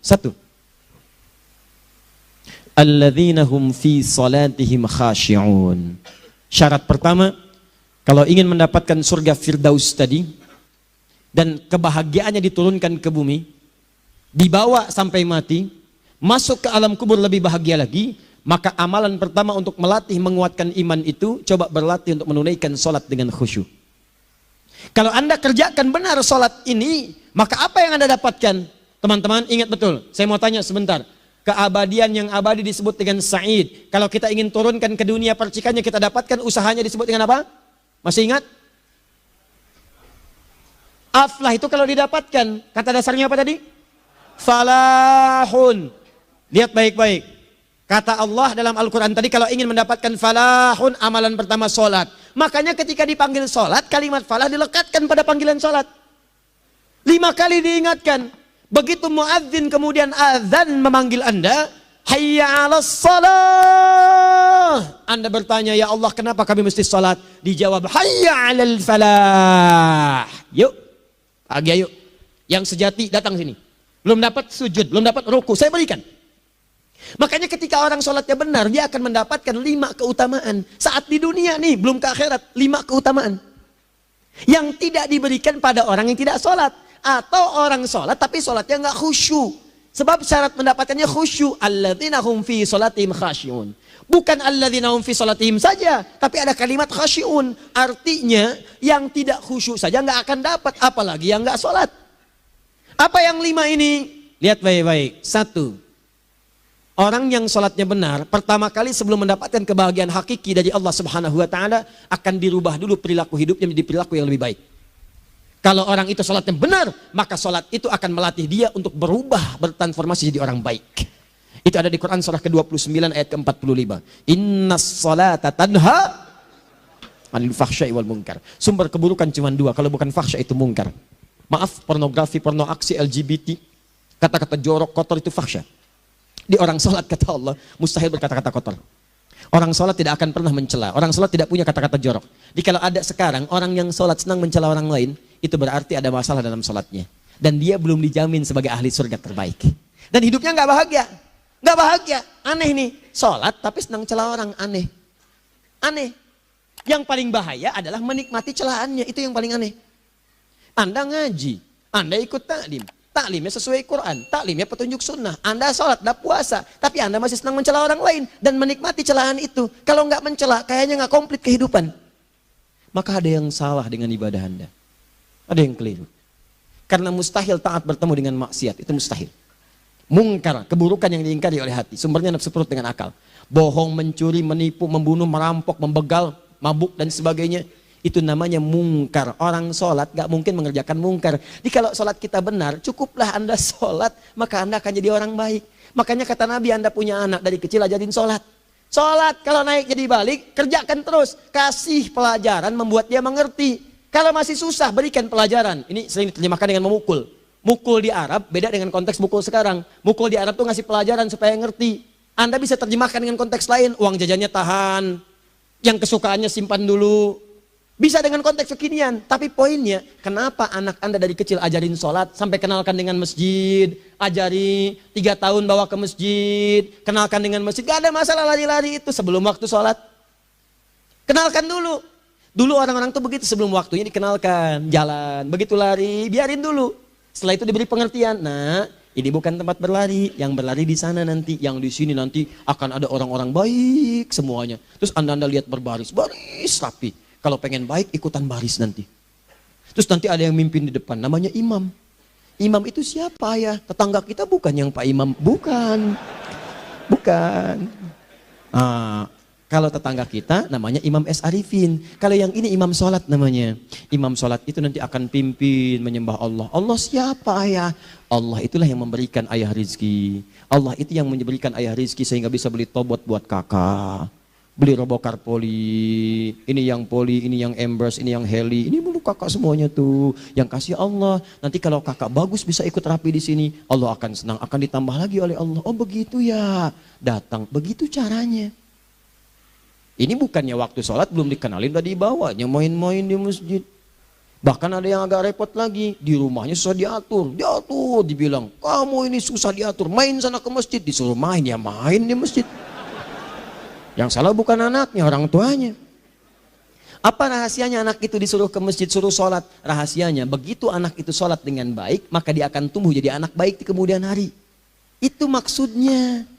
Satu, alladzina hum fi salatihim khashi'un. Syarat pertama, kalau ingin mendapatkan surga Firdaus tadi dan kebahagiaannya diturunkan ke bumi, dibawa sampai mati, masuk ke alam kubur lebih bahagia lagi, maka amalan pertama untuk melatih menguatkan iman itu, coba berlatih untuk menunaikan sholat dengan khusyuk. Kalau Anda kerjakan benar sholat ini, maka apa yang Anda dapatkan? Teman-teman ingat betul, saya mau tanya sebentar. Keabadian yang abadi disebut dengan sa'id. Kalau kita ingin turunkan ke dunia percikannya, kita dapatkan usahanya disebut dengan apa? Masih ingat? Aflah itu kalau didapatkan, kata dasarnya apa tadi? Falahun. Lihat baik-baik. Kata Allah dalam Al-Quran tadi, kalau ingin mendapatkan falahun, amalan pertama sholat. Makanya ketika dipanggil sholat, kalimat falah dilekatkan pada panggilan sholat. 5 kali diingatkan. Begitu muadzin kemudian azan memanggil Anda, hayya 'alas shalah. Anda bertanya, ya Allah kenapa kami mesti salat? Dijawab, hayya 'alal falah. Yuk, pagi ayo. Yang sejati datang sini. Belum dapat sujud, belum dapat ruku, saya berikan. Makanya ketika orang sholatnya benar, dia akan mendapatkan 5 keutamaan. Saat di dunia nih, belum ke akhirat, 5 keutamaan. Yang tidak diberikan pada orang yang tidak sholat. Atau orang sholat tapi sholatnya nggak khusyuk. Sebab syarat mendapatkannya khusyuk. Alladzina hum fi sholatihim khasyi'un. Bukan alladzina hum fi sholatihim saja, tapi ada kalimat khasyi'un. Artinya yang tidak khusyuk saja nggak akan dapat, apalagi yang nggak sholat. Apa yang 5 ini? Lihat baik-baik. 1. Orang yang sholatnya benar, pertama kali sebelum mendapatkan kebahagiaan hakiki dari Allah Subhanahu wa Ta'ala, akan dirubah dulu perilaku hidupnya menjadi perilaku yang lebih baik. Kalau orang itu sholatnya benar, maka sholat itu akan melatih dia untuk berubah, bertransformasi jadi orang baik. Itu ada di Quran surah ke-29 ayat ke-45. Innas sholata tanha anil fahsya'i wal munkar. Sumber keburukan cuma 2, kalau bukan fahsya itu munkar. Maaf, pornografi, porno aksi, LGBT, kata-kata jorok, kotor itu fahsya. Di orang sholat kata Allah, mustahil berkata-kata kotor. Orang sholat tidak akan pernah mencela. Orang sholat tidak punya kata-kata jorok. Jadi kalau ada sekarang orang yang sholat senang mencela orang lain, itu berarti ada masalah dalam sholatnya. Dan dia belum dijamin sebagai ahli surga terbaik. Dan hidupnya nggak bahagia. Nggak bahagia. Aneh nih. Sholat tapi senang celah orang. Aneh. Aneh. Yang paling bahaya adalah menikmati celahannya. Itu yang paling aneh. Anda ngaji. Anda ikut taklim. Taklimnya sesuai Quran, taklimnya petunjuk sunnah. Anda sholat, Anda puasa, tapi Anda masih senang mencela orang lain dan menikmati celahan itu. Kalau nggak mencela, kayaknya nggak komplit kehidupan. Maka ada yang salah dengan ibadah Anda. Ada yang keliru. Karena mustahil taat bertemu dengan maksiat, itu mustahil. Mungkar, keburukan yang diingkari oleh hati, sumbernya nafsu perut dengan akal. Bohong, mencuri, menipu, membunuh, merampok, membegal, mabuk dan sebagainya. Itu namanya mungkar. Orang sholat gak mungkin mengerjakan mungkar. Jadi kalau sholat kita benar, cukuplah Anda sholat, maka Anda akan jadi orang baik. Makanya kata Nabi, Anda punya anak dari kecil ajarin sholat. Sholat, kalau naik jadi balik, kerjakan terus. Kasih pelajaran membuat dia mengerti. Kalau masih susah, berikan pelajaran. Ini sering diterjemahkan dengan memukul. Mukul di Arab beda dengan konteks mukul sekarang. Mukul di Arab tuh ngasih pelajaran supaya ngerti. Anda bisa terjemahkan dengan konteks lain. Uang jajannya tahan. Yang kesukaannya simpan dulu. Bisa dengan konteks kekinian, tapi poinnya, kenapa anak Anda dari kecil ajarin sholat, sampai kenalkan dengan masjid, ajari 3 tahun bawa ke masjid, kenalkan dengan masjid, gak ada masalah lari-lari itu sebelum waktu sholat. Kenalkan dulu. Dulu orang-orang tuh begitu, sebelum waktunya dikenalkan, jalan, begitu lari, biarin dulu. Setelah itu diberi pengertian, nah ini bukan tempat berlari, yang berlari di sana nanti, yang di sini nanti akan ada orang-orang baik semuanya. Terus Anda lihat berbaris, baris rapi. Kalau pengen baik, ikutan baris nanti. Terus nanti ada yang mimpin di depan, namanya imam. Imam itu siapa ya? Tetangga kita bukan yang Pak Imam. Bukan. Bukan. Kalau tetangga kita namanya Imam S. Arifin. Kalau yang ini imam sholat namanya. Imam sholat itu nanti akan pimpin menyembah Allah. Allah siapa ya? Allah itulah yang memberikan ayah rizki. Allah itu yang memberikan ayah rizki sehingga bisa beli tobot buat kakak. Beli robokar poli, ini yang poli, ini yang embers, ini yang heli, ini mulu kakak semuanya tuh. Yang kasih Allah. Nanti kalau kakak bagus bisa ikut rapi di sini, Allah akan senang, akan ditambah lagi oleh Allah. Oh begitu ya, datang. Begitu caranya. Ini bukannya waktu sholat belum dikenalin udah dibawanya main-main di masjid. Bahkan ada yang agak repot lagi, di rumahnya susah diatur, dibilang, kamu ini susah diatur, main sana ke masjid, disuruh main, ya main di masjid. Yang salah bukan anaknya, orang tuanya. Apa rahasianya anak itu disuruh ke masjid, suruh sholat? Rahasianya, begitu anak itu sholat dengan baik, maka dia akan tumbuh jadi anak baik di kemudian hari. Itu maksudnya.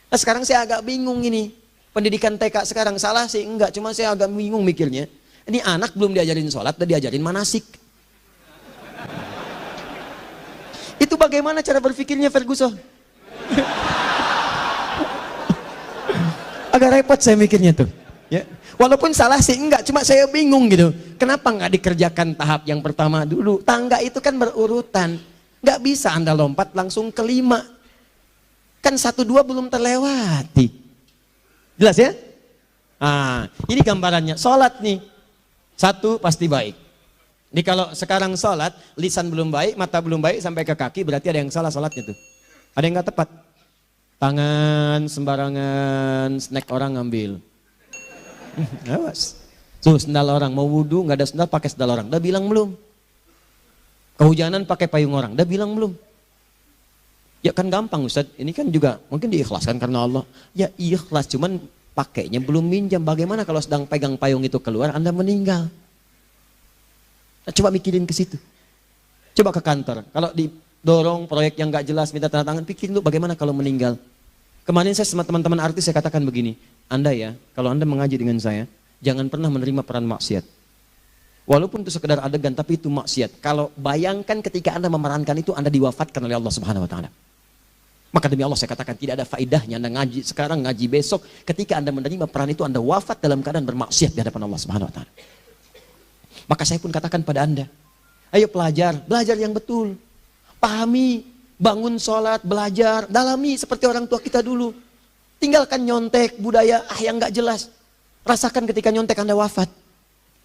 Nah, sekarang saya agak bingung ini, pendidikan TK sekarang salah sih? Enggak, cuma saya agak bingung mikirnya. Ini anak belum diajarin sholat, udah diajarin manasik. Itu bagaimana cara berpikirnya Ferguson? Agak repot saya mikirnya tuh. Ya. Walaupun salah sih enggak, cuma saya bingung gitu. Kenapa nggak dikerjakan tahap yang pertama dulu? Tangga itu kan berurutan. Nggak bisa Anda lompat langsung ke 5. Kan 1, 2 belum terlewati. Jelas ya? Nah, ini gambarannya. Sholat nih. 1 pasti baik. Jadi kalau sekarang sholat, lisan belum baik, mata belum baik, sampai ke kaki, berarti ada yang salah sholatnya tuh. Ada yang nggak tepat. Tangan sembarangan, snack orang ngambil. Awas. Tuh sendal orang, mau wudhu nggak ada sendal, pakai sendal orang. Udah bilang belum? Kehujanan pakai payung orang. Udah bilang belum? Ya kan gampang Ustaz, ini kan juga mungkin diikhlaskan karena Allah. Ya ikhlas, cuman pakainya belum minjam. Bagaimana kalau sedang pegang payung itu keluar, Anda meninggal? Nah, coba mikirin ke situ. Coba ke kantor. Kalau didorong proyek yang gak jelas, minta tanda tangan, pikirin dulu bagaimana kalau meninggal. Kemarin saya sama teman-teman artis, saya katakan begini. Anda ya, kalau Anda mengaji dengan saya, jangan pernah menerima peran maksiat. Walaupun itu sekedar adegan, tapi itu maksiat. Kalau bayangkan ketika Anda memerankan itu, Anda diwafatkan oleh Allah Subhanahu Wa Taala. Maka demi Allah saya katakan tidak ada faedahnya Anda ngaji sekarang, ngaji besok. Ketika Anda menerima peran itu, Anda wafat dalam keadaan bermaksiat di hadapan Allah Subhanahu Wa Taala. Maka saya pun katakan pada Anda, ayo belajar yang betul. Pahami, bangun sholat, belajar, dalami seperti orang tua kita dulu. Tinggalkan nyontek, budaya yang gak jelas. Rasakan ketika nyontek Anda wafat.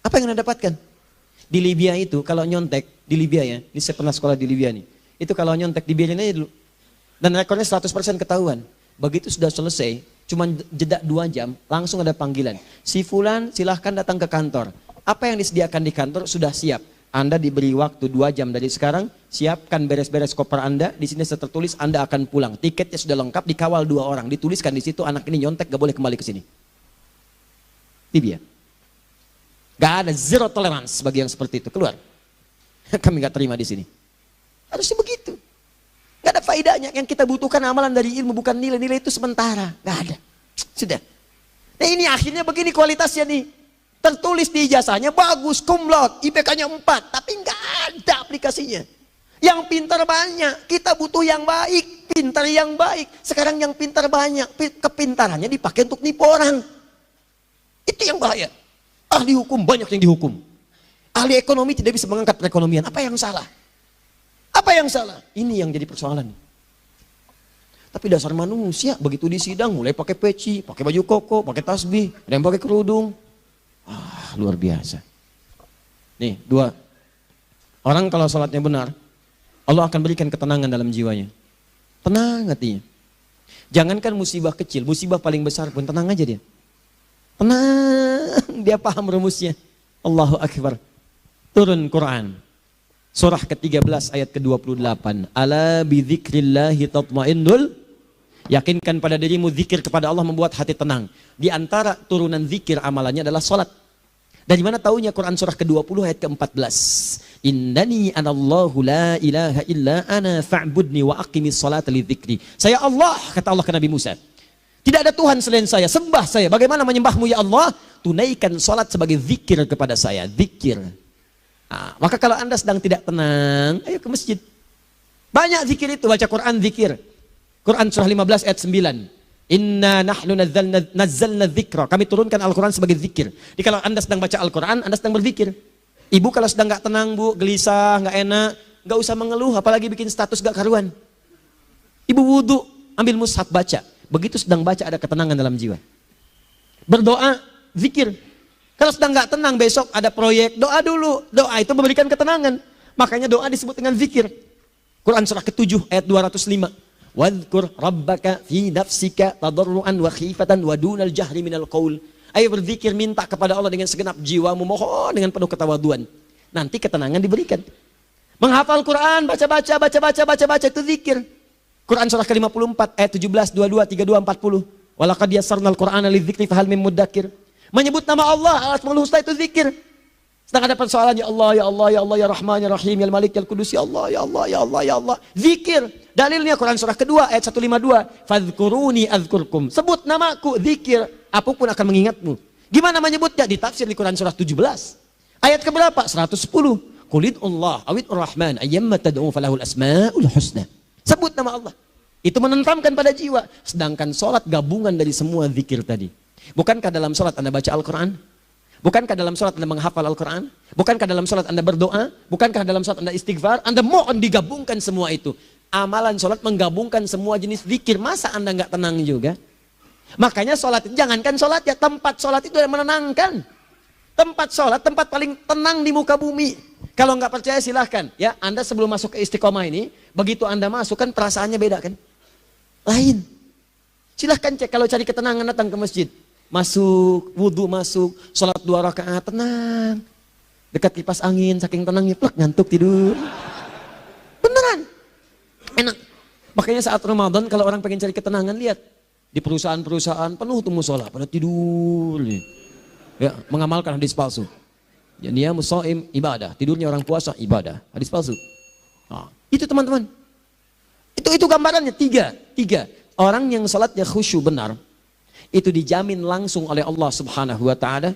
Apa yang Anda dapatkan? Di Libya itu, kalau nyontek, di Libya ya, ini saya pernah sekolah di Libya nih. Itu kalau nyontek, dibiarin aja dulu. Dan rekornya 100% ketahuan. Begitu sudah selesai, cuma jeda 2 jam, langsung ada panggilan. Si Fulan silahkan datang ke kantor. Apa yang disediakan di kantor sudah siap. Anda diberi waktu 2 jam dari sekarang, siapkan beres-beres koper Anda. Di sini tertulis Anda akan pulang. Tiketnya sudah lengkap, dikawal 2 orang. Dituliskan di situ anak ini nyontek gak boleh kembali ke sini. Libya. Gak ada, zero tolerance bagi yang seperti itu. Keluar. Kami gak terima di sini. Harusnya begitu. Gak ada faedahnya. Yang kita butuhkan amalan dari ilmu, bukan nilai-nilai itu sementara. Gak ada. Sudah. Nah ini akhirnya begini kualitasnya nih. Tertulis di ijazahnya bagus, cum laude, IPK-nya 4. Tapi gak ada aplikasinya. Yang pintar banyak. Kita butuh yang baik. Pintar yang baik. Sekarang yang pintar banyak. Kepintarannya dipakai untuk nipu orang. Itu yang bahaya. Ahli hukum banyak yang dihukum. Ahli ekonomi tidak bisa mengangkat perekonomian. Apa yang salah? Apa yang salah? Ini yang jadi persoalan. Tapi dasar manusia, begitu di sidang mulai pakai peci, pakai baju koko, pakai tasbih, ada yang pakai kerudung. Luar biasa. Nih, 2. Orang kalau sholatnya benar, Allah akan berikan ketenangan dalam jiwanya. Tenang hatinya. Jangankan musibah kecil, musibah paling besar pun tenang aja dia. Tenang, dia paham rumusnya. Allahu Akbar. Turun Quran. Surah ke-13 ayat ke-28. Ala bidzikrillahi tatmainnul. Yakinkan pada dirimu zikir kepada Allah membuat hati tenang. Di antara turunan zikir amalannya adalah salat. Dari mana taunya Quran surah ke-20 ayat ke-14. Innani anallahu la ilaha illa ana fa'budni wa aqimis salata lidzikri. Saya Allah, kata Allah ke Nabi Musa. Tidak ada Tuhan selain saya, sembah saya. Bagaimana menyembahmu ya Allah? Tunaikan salat sebagai zikir kepada saya. Zikir. Nah, maka kalau Anda sedang tidak tenang, ayo ke masjid. Banyak zikir itu, baca Quran zikir. Quran surah 15 ayat 9. Inna nahnu nazzalna dzikra. Kami turunkan Al-Quran sebagai zikir. Jadi kalau Anda sedang baca Al-Quran, Anda sedang berzikir. Ibu kalau sedang gak tenang bu, gelisah, gak enak, gak usah mengeluh, apalagi bikin status gak karuan. Ibu wudhu, ambil mushaf baca. Begitu sedang baca ada ketenangan dalam jiwa. Berdoa, zikir. Kalau sedang gak tenang besok ada proyek, doa dulu. Doa itu memberikan ketenangan. Makanya doa disebut dengan zikir. Quran surah ke-7 ayat 205. Wadhkur rabbaka fi nafsika tadarruan wa khifatan wa dunal jahri minal qaul. Ayo berzikir, minta kepada Allah dengan segenap jiwamu, mohon dengan penuh ketawaduan. Nanti ketenangan diberikan. Menghafal Quran, baca itu zikir. Quran surah ke-54 ayat 17, 22, 32, 40. Walaqad yassarnal Qur'ana lidzikri fahal mim mudzakir. Menyebut nama Allah, Al-Asmaul Husna itu zikir. Sedang ada persoalan, ya Allah, ya Allah, ya Allah, ya Rahman, ya Rahim, ya Malik, ya Qudus, ya Allah, ya Allah, ya Allah, ya Allah. Zikir. Dalilnya Quran surah kedua ayat 152. Fadhkuruni azkurkum. Sebut namaku, zikir. Apapun akan mengingatmu. Gimana menyebutnya? Ditafsir di Quran surah 17. Ayat keberapa? 110. Qulid Allah, awid Rahman, ayyamma tad'u falahul asma'ul husna. Sebut nama Allah. Itu menenteramkan pada jiwa. Sedangkan sholat gabungan dari semua zikir tadi. Bukankah dalam sholat Anda baca Al-Quran? Bukankah dalam sholat Anda menghafal Al-Quran? Bukankah dalam sholat Anda berdoa? Bukankah dalam sholat Anda istighfar? Anda mohon digabungkan semua itu. Amalan sholat menggabungkan semua jenis zikir. Masa Anda nggak tenang juga? Makanya sholat itu, jangankan sholat ya, tempat sholat itu yang menenangkan. Tempat sholat, tempat paling tenang di muka bumi. Kalau nggak percaya silahkan. Ya, Anda sebelum masuk ke Istiqomah ini, begitu Anda masuk kan perasaannya beda kan? Lain. Silahkan cek kalau cari ketenangan datang ke masjid. Masuk, wudhu masuk, sholat 2 rakaat, tenang. Dekat kipas angin, saking tenangnya, plek, ngantuk tidur. Beneran. Enak. Makanya saat Ramadan kalau orang pengen cari ketenangan, lihat. Di perusahaan-perusahaan penuh tuh musola, pada tidur. Ya, mengamalkan hadis palsu. Ya, dia musoim ibadah, tidurnya orang puasa ibadah, hadis palsu. Nah, itu teman-teman. Itu gambarannya tiga. Orang yang sholatnya khusyuk benar, itu dijamin langsung oleh Allah Subhanahu wa Ta'ala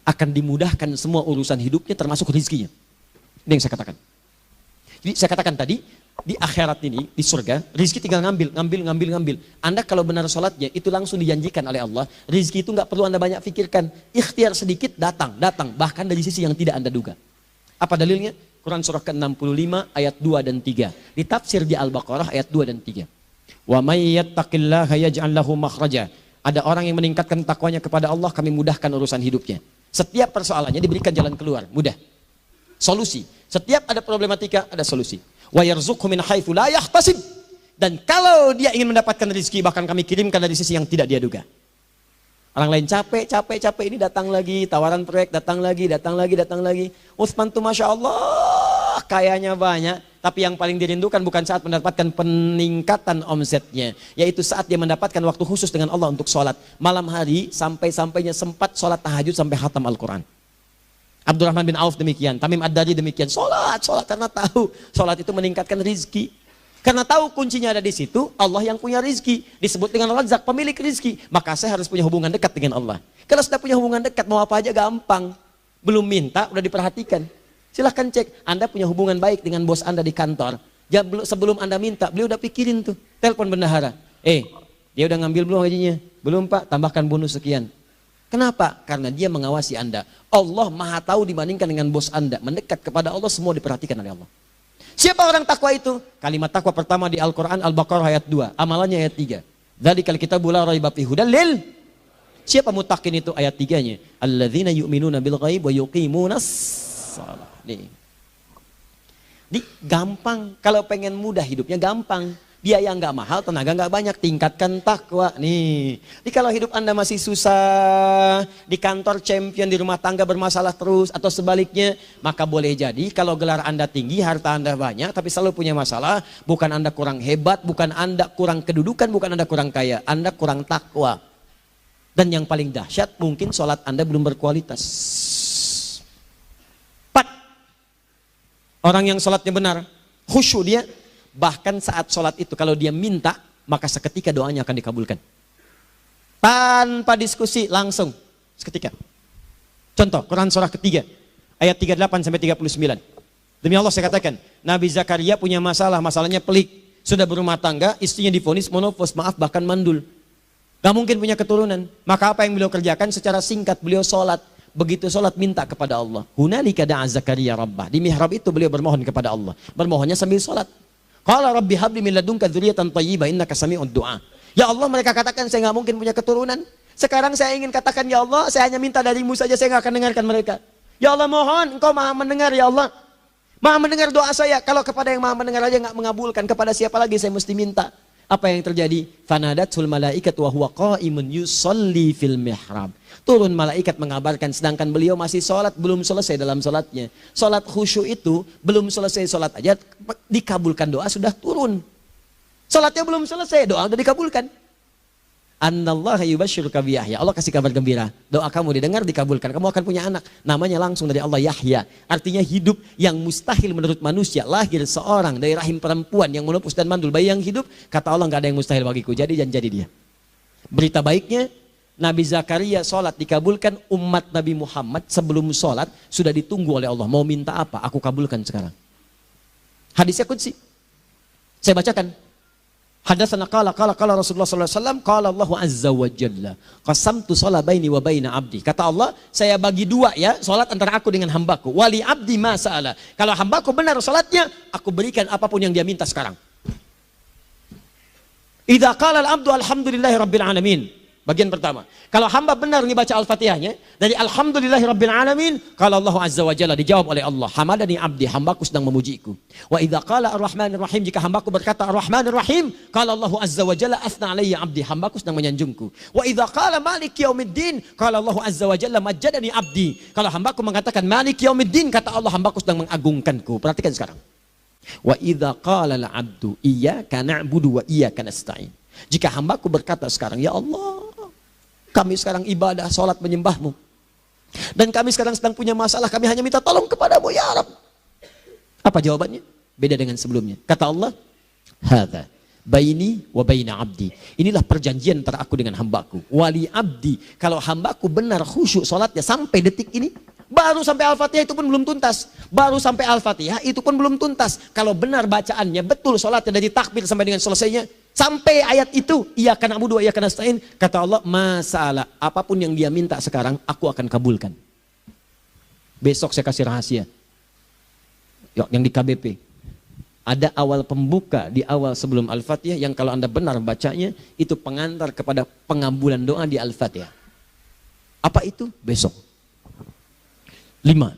akan dimudahkan semua urusan hidupnya termasuk rezekinya. Ini yang saya katakan. Jadi saya katakan tadi, di akhirat ini, di surga, rezeki tinggal ngambil. Anda kalau benar sholatnya, itu langsung dijanjikan oleh Allah. Rezeki itu nggak perlu Anda banyak pikirkan. Ikhtiar sedikit, datang. Bahkan dari sisi yang tidak Anda duga. Apa dalilnya? Quran surah ke-65 ayat 2 dan 3. Ditafsir di Al-Baqarah ayat 2 dan 3. Wa may yattaqillaha yaj'al lahu makhraja. Ada orang yang meningkatkan takwanya kepada Allah, kami mudahkan urusan hidupnya. Setiap persoalannya diberikan jalan keluar, mudah. Solusi. Setiap ada problematika, ada solusi. Wa yarzuqhu min haitsu la yahtasib. Dan kalau dia ingin mendapatkan rezeki, bahkan kami kirimkan dari sisi yang tidak dia duga. Orang lain capek ini datang lagi, tawaran proyek datang lagi. Utsman tuh Masya Allah, kayanya banyak. Tapi yang paling dirindukan bukan saat mendapatkan peningkatan omsetnya, yaitu saat dia mendapatkan waktu khusus dengan Allah untuk sholat. Malam hari sampai-sampainya sempat sholat tahajud sampai khatam Al-Quran. Abdurrahman bin Auf demikian, Tamim Ad-Dari demikian. Sholat karena tahu sholat itu meningkatkan rizki. Karena tahu kuncinya ada di situ, Allah yang punya rizki. Disebut dengan Razak, pemilik rizki. Maka saya harus punya hubungan dekat dengan Allah. Kalau sudah punya hubungan dekat, mau apa aja gampang. Belum minta, udah diperhatikan. Silahkan cek, Anda punya hubungan baik dengan bos Anda di kantor. Ya, sebelum Anda minta, beliau udah pikirin tuh. Telepon bendahara. Dia udah ngambil belum gajinya? Belum Pak, tambahkan bonus sekian. Kenapa? Karena dia mengawasi Anda. Allah maha tahu dibandingkan dengan bos Anda. Mendekat kepada Allah, semua diperhatikan oleh Allah. Siapa orang takwa itu? Kalimat takwa pertama di Al-Quran, Al-Baqarah ayat 2. Amalannya ayat 3. Dzalikal kitabu la raiba fihi hudal lil. Siapa mutakin itu? Ayat 3-nya. Alladzina yu'minuna bil ghaib wa yuqimunas shalah. Nih. Gampang. Kalau pengen mudah hidupnya gampang. Biaya nggak mahal, tenaga nggak banyak. Tingkatkan takwa. Nih. Jadi kalau hidup Anda masih susah, di kantor champion, di rumah tangga bermasalah terus, atau sebaliknya, maka boleh jadi kalau gelar Anda tinggi, harta Anda banyak, tapi selalu punya masalah, bukan Anda kurang hebat, bukan Anda kurang kedudukan, bukan Anda kurang kaya, Anda kurang takwa. Dan yang paling dahsyat, mungkin sholat Anda belum berkualitas. Orang yang sholatnya benar, khusyuk dia, bahkan saat sholat itu kalau dia minta, maka seketika doanya akan dikabulkan. Tanpa diskusi, langsung, seketika. Contoh, Quran surah ketiga, ayat 38 sampai 39. Demi Allah saya katakan, Nabi Zakaria punya masalah, masalahnya pelik. Sudah berumah tangga, istrinya divonis monofos, maaf bahkan mandul. Gak mungkin punya keturunan. Maka apa yang beliau kerjakan? Secara singkat beliau sholat. Begitu sholat minta kepada Allah. Hunalika da'a Zakaria rabbah. Di mihrab itu beliau bermohon kepada Allah. Bermohonnya sambil sholat. Qala rabbi habli min ladunka dzurriyyatan thayyibah innaka sami'ud du'a. Ya Allah, mereka katakan saya nggak mungkin punya keturunan. Sekarang saya ingin katakan ya Allah, saya hanya minta darimu saja, saya nggak akan dengarkan mereka. Ya Allah mohon, engkau maha mendengar ya Allah. Maha mendengar doa saya. Kalau kepada yang maha mendengar aja nggak mengabulkan, kepada siapa lagi saya mesti minta? Apa yang terjadi? Fanadatul malaikat wa huwa qa'imun yusalli fil mihrab. Turun malaikat mengabarkan sedangkan beliau masih sholat, belum selesai dalam sholatnya. Sholat khusyuk itu belum selesai sholat aja dikabulkan, doa sudah turun. Sholatnya belum selesai, doa sudah dikabulkan. Annallaha yubashshiruka bi Yahya. Allah kasih kabar gembira. Doa kamu didengar, dikabulkan. Kamu akan punya anak. Namanya langsung dari Allah Yahya. Artinya hidup yang mustahil menurut manusia. Lahir seorang dari rahim perempuan yang menepus dan mandul. Bayi yang hidup, kata Allah nggak ada yang mustahil bagiku. Jadi dan jadi dia. Berita baiknya, Nabi Zakaria sholat dikabulkan. Umat Nabi Muhammad sebelum sholat sudah ditunggu oleh Allah. Mau minta apa? Aku kabulkan sekarang. Hadisnya qudsi. Saya bacakan. Hadatsana qala Rasulullah sallallahu alaihi wasallam qala Allah azza wa jalla qasamtu shalah baini wa baina abdi. Kata Allah, saya bagi dua ya salat antara aku dengan hambaku. Wali abdi ma sa'ala. Kalau hambaku benar salatnya, aku berikan apapun yang dia minta sekarang. Idza qala al-abdu alhamdulillahi rabbil alamin. Bagian pertama. Kalau hamba benar membaca Al-Fatihahnya dari alhamdulillahi rabbil alamin, kalau Allah azza wa jalla dijawab oleh Allah, hamadani abdi, hambaku sedang memujiku. Wa idza qala ar-rahmanir rahim, jika hambaku berkata ar-rahmanir rahim, kalau Allah azza wa jalla athna alayya abdi, hambaku sedang menyanjungku. Wa idza qala maliki yaumiddin, kalau Allah azza wa jalla majjadani abdi, kalau hambaku mengatakan maliki yaumiddin, kata Allah hambaku sedang mengagungkanku. Perhatikan sekarang. Wa idza qala al-abdu iyyaka na'budu wa iyyaka nasta'in. Jika hambaku berkata sekarang, ya Allah, kami sekarang ibadah, sholat menyembahmu. Dan kami sekarang sedang punya masalah, kami hanya minta tolong kepadamu, ya Rabb. Apa jawabannya? Beda dengan sebelumnya. Kata Allah, hadza baini wa baina abdi. Inilah perjanjian antara aku dengan hambaku. Wali abdi, kalau hambaku benar khusyuk sholatnya sampai detik ini, baru sampai Al-Fatihah itu pun belum tuntas. Baru sampai Al-Fatihah itu pun belum tuntas. Kalau benar bacaannya, betul sholatnya dari takbir sampai dengan selesainya, sampai ayat itu, iyyaka na'budu wa iyyaka nasta'in, kata Allah, masalah apapun yang dia minta sekarang, aku akan kabulkan. Besok saya kasih rahasia. Yuk, yang di KBP. Ada awal pembuka di awal sebelum Al-Fatihah yang kalau Anda benar bacanya, itu pengantar kepada pengabulan doa di Al-Fatihah. Apa itu? Besok. 5.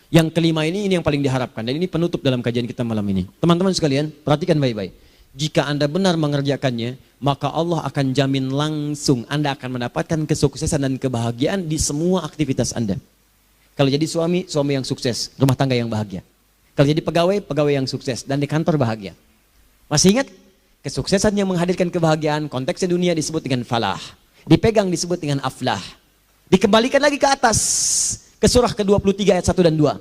Yang kelima ini yang paling diharapkan, dan ini penutup dalam kajian kita malam ini. Teman-teman sekalian, perhatikan baik-baik. Jika Anda benar mengerjakannya, maka Allah akan jamin langsung Anda akan mendapatkan kesuksesan dan kebahagiaan di semua aktivitas Anda. Kalau jadi suami, suami yang sukses, rumah tangga yang bahagia. Kalau jadi pegawai, pegawai yang sukses, dan di kantor bahagia. Masih ingat? Kesuksesan yang menghadirkan kebahagiaan, konteksnya dunia disebut dengan falah. Dipegang disebut dengan aflah. Dikembalikan lagi ke atas, ke surah ke-23 ayat 1 dan 2.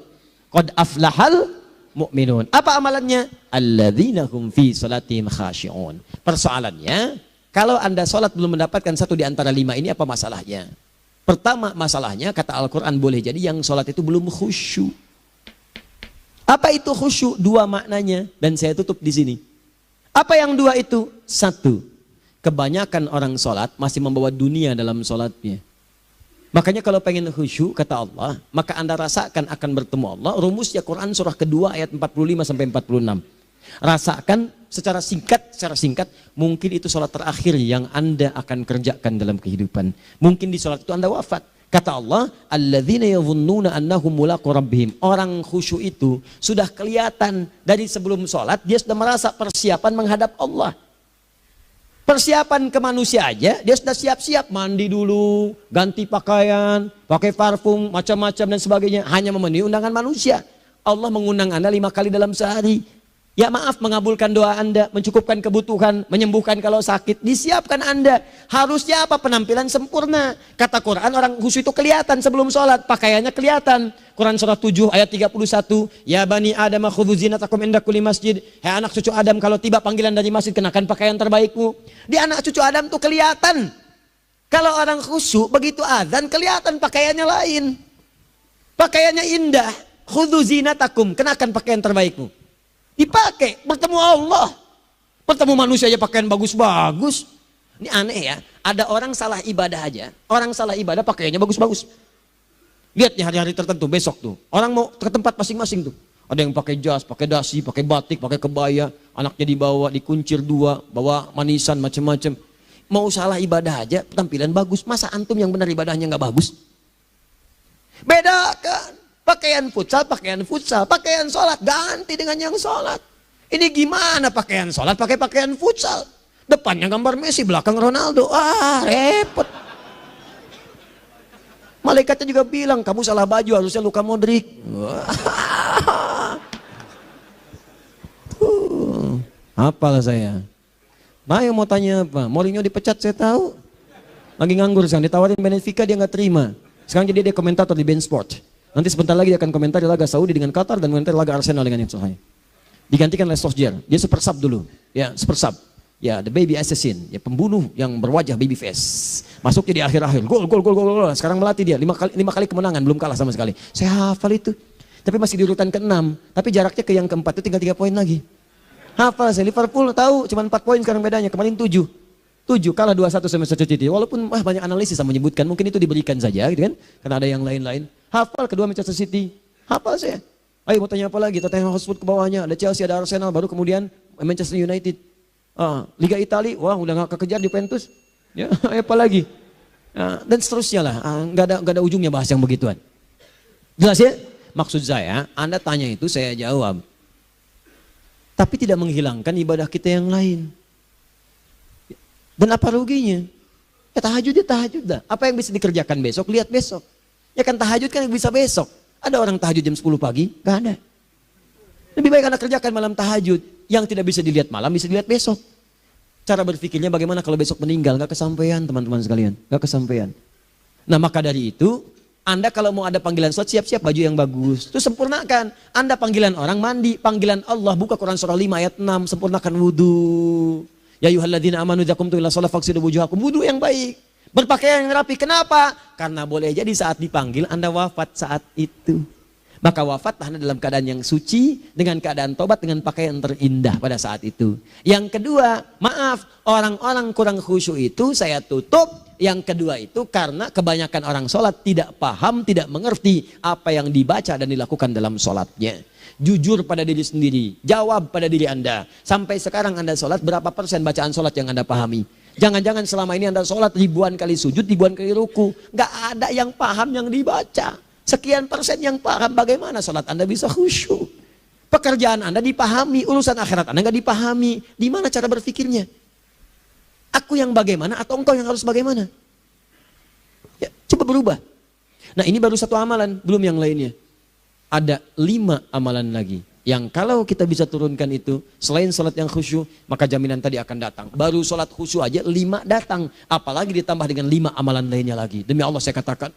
Qad aflahal mu'minun. Apa amalannya? Alladzina hum fi salatihim khashi'un. Persoalannya, kalau Anda salat belum mendapatkan satu di antara 5 ini, apa masalahnya? Pertama masalahnya, kata Al-Quran, boleh jadi yang salat itu belum khusyuk. Apa itu khusyuk? 2 maknanya, dan saya tutup di sini. Apa yang 2 itu? 1, kebanyakan orang salat masih membawa dunia dalam salatnya. Makanya kalau pengen khusyuk, kata Allah, maka Anda rasakan akan bertemu Allah. Rumusnya Quran surah kedua ayat 45 sampai 46. Rasakan secara singkat, mungkin itu sholat terakhir yang Anda akan kerjakan dalam kehidupan. Mungkin di sholat itu Anda wafat. Kata Allah, alladzina yadhunnuna annahum mulaqu rabbihim. Orang khusyuk itu sudah kelihatan dari sebelum sholat, dia sudah merasa persiapan menghadap Allah. Persiapan ke manusia aja, dia sudah siap-siap mandi dulu, ganti pakaian, pakai parfum, macam-macam dan sebagainya. Hanya memenuhi undangan manusia. Allah mengundang Anda 5 kali dalam sehari. Ya maaf, mengabulkan doa Anda, mencukupkan kebutuhan, menyembuhkan kalau sakit. Disiapkan Anda. Harusnya apa? Penampilan sempurna. Kata Quran, orang khusyuk itu kelihatan sebelum sholat. Pakaiannya kelihatan. Quran surah 7 ayat 31. Ya bani Adam khudhu zinatakum inda kulli masjid. Hai anak cucu Adam, kalau tiba panggilan dari masjid, kenakan pakaian terbaikmu. Di anak cucu Adam tuh kelihatan. Kalau orang khusyuk, begitu azan kelihatan pakaiannya lain. Pakaiannya indah. Khudhu zinatakum, kenakan pakaian terbaikmu. Dipakai, bertemu Allah. Bertemu manusia aja pakaian bagus-bagus. Ini aneh ya, ada orang salah ibadah aja. Orang salah ibadah pakaiannya bagus-bagus. Lihat nih hari-hari tertentu, besok tuh. Orang mau ke tempat masing-masing tuh. Ada yang pakai jas, pakai dasi, pakai batik, pakai kebaya. Anaknya dibawa, dikuncir 2, bawa manisan macam-macam. Mau salah ibadah aja, tampilan bagus. Masa antum yang benar ibadahnya nggak bagus? Bedakan. Pakaian futsal, pakaian sholat, ganti dengan yang sholat. Ini gimana pakaian sholat pakai pakaian futsal? Depannya gambar Messi, belakang Ronaldo. Ah, repot. Malaikatnya juga bilang, kamu salah baju, harusnya Luka Modric. Apalah saya. Nah, yang mau tanya apa? Mourinho dipecat saya tahu. Lagi nganggur sekarang, ditawarin Benfica dia nggak terima. Sekarang jadi dia komentator di Bein Sport. Nanti sebentar lagi dia akan komentar di laga Saudi dengan Qatar dan komentar laga Arsenal dengan Ipswich. Digantikan oleh Solskjaer. Dia super sub dulu. Ya, super sub. Ya, the baby assassin, ya pembunuh yang berwajah baby face. Masuknya di akhir-akhir, gol. Sekarang melatih dia, 5 kali kemenangan, belum kalah sama sekali. Saya hafal itu. Tapi masih di urutan ke-6, tapi jaraknya ke yang keempat itu tinggal 3 poin lagi. Hafal saya, Liverpool tahu, cuma 4 poin sekarang bedanya, kemarin 7. 7 kalah 2-1 sama Manchester City. Walaupun banyak analisis yang menyebutkan, mungkin itu diberikan saja gitu kan, karena ada yang lain-lain. Hafal kedua Manchester City, hafal saya. Ayo mau tanya apa lagi, Tottenham Hotspur ke bawahnya, ada Chelsea, ada Arsenal, baru kemudian Manchester United. Liga Italia, wah udah gak kekejar Juventus, ya apa lagi, dan seterusnya lah, nggak ada ujungnya bahas yang begituan. Jelas ya? Maksud saya, Anda tanya itu saya jawab, tapi tidak menghilangkan ibadah kita yang lain. Dan apa ruginya? Ya tahajud dah. Apa yang bisa dikerjakan besok, lihat besok. Ya kan tahajud kan bisa besok. Ada orang tahajud jam 10 pagi? Gak ada. Lebih baik Anda kerjakan malam tahajud. Yang tidak bisa dilihat malam bisa dilihat besok. Cara berpikirnya bagaimana kalau besok meninggal, gak kesampaian teman-teman sekalian, gak kesampaian. Nah maka dari itu, Anda kalau mau ada panggilan sholat, siap-siap baju yang bagus. Itu sempurnakan. Anda panggilan orang mandi, panggilan Allah, buka Quran surah 5 ayat 6, sempurnakan wudhu. Ya ayyuhalladzina amanu idza qumtum ila shalah faghsilu wujuhakum, wudhu yang baik. Berpakaian yang rapi, kenapa? Karena boleh jadi saat dipanggil Anda wafat saat itu. Maka wafatlah Anda dalam keadaan yang suci, dengan keadaan tobat, dengan pakaian terindah pada saat itu. Yang kedua, maaf, orang-orang kurang khusyuk itu saya tutup. Yang kedua itu karena kebanyakan orang sholat tidak paham, tidak mengerti apa yang dibaca dan dilakukan dalam sholatnya. Jujur pada diri sendiri, jawab pada diri Anda. Sampai sekarang Anda sholat, berapa persen bacaan sholat yang Anda pahami? Jangan-jangan selama ini Anda sholat ribuan kali sujud, ribuan kali ruku. Gak ada yang paham yang dibaca. Sekian persen yang paham, bagaimana sholat Anda bisa khusyuk? Pekerjaan Anda dipahami, urusan akhirat Anda nggak dipahami. Di mana cara berpikirnya? Aku yang bagaimana atau engkau yang harus bagaimana? Ya, coba berubah. Nah ini baru satu amalan, belum yang lainnya. Ada 5 amalan lagi. Yang kalau kita bisa turunkan itu, selain sholat yang khusyuk, maka jaminan tadi akan datang. Baru sholat khusyuk aja 5 datang. Apalagi ditambah dengan 5 amalan lainnya lagi. Demi Allah saya katakan,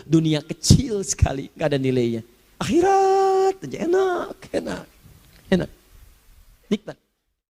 dunia kecil sekali, gak ada nilainya. Akhirat aja enak. Nikmat.